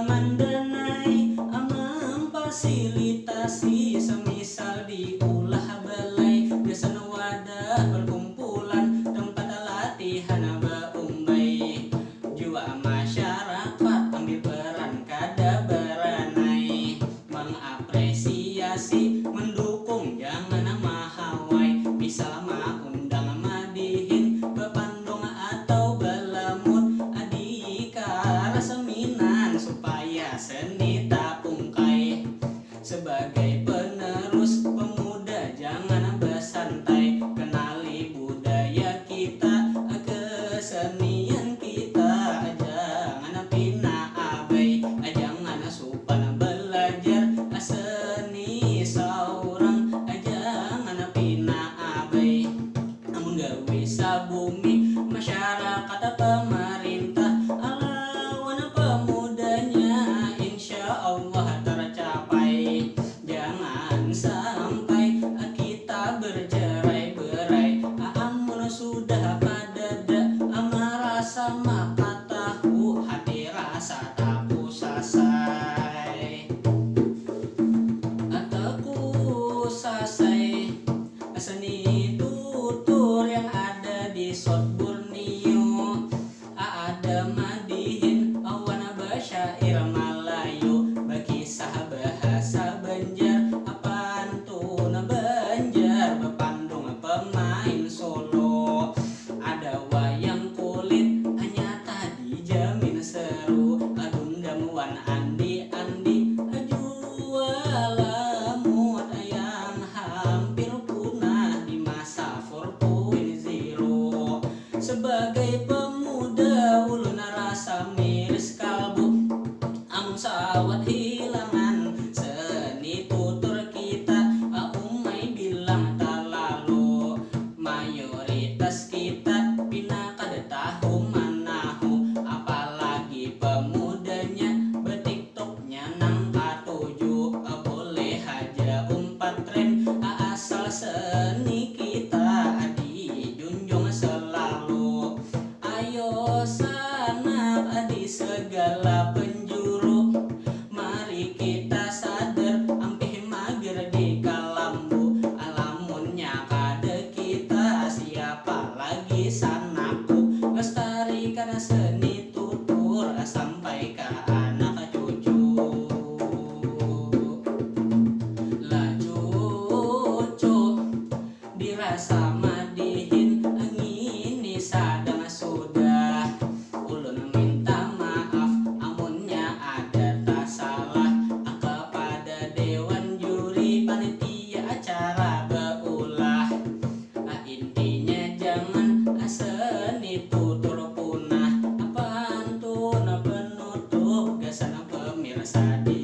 mandanai memfasilitasi semisal diulah balai biasa wadah perkumpulan tempat latihan baumbai jua masyarakat ambil peran kada beranai mengapresiasi mendukung jangan mahawai misal undang madihin bepandong atau belamut adika seminan supaya seni tak pungkai sebagai penerus pemuda jangan bersantai kenali budaya kita kesenian kita jangan pina abai jangan supan belajar seni seorang jangan pina abai menggawe sabumi masyarakat pemerintah lawan pemudanya insya Allah tercapai jangan sampai kita bercerai-berai amun sudah padada merasa maka tahu hati rasa tak pusasai ataku sasai seni tutur yang ada di South Borneo ada madihin awan basyair Melayu bakisah bahasa Banjar pantun Banjar bepandung pemain Solo ada wayang kulit nyata dijamin seru dundam andi-andi jualamut yang hampir punah di masa 4.0 sebagai pemuda ulun rasa miris kalbu amun sawat hilangan seni tutur kita umai bilang tak lalu mayoritas kita pina kada tahu manahu apalagi pemudanya betiktoknya nang katuju boleh aja umpat tren asal seni kita dijunjung selalu ayo sanap di segala penjuru mari kita sadar ampih mager di kalambu alamunnya kada kita siapa lagi sanakku lestarikan seni tutur sampai ke anak cucu lah cucu dirasa madihin ini sadang sudah ulun minta maaf amunnya ada tak salah kepada dewan juri panitia acara beulah intinya jangan seni tutur punah pantun penutup gasan pemirsa di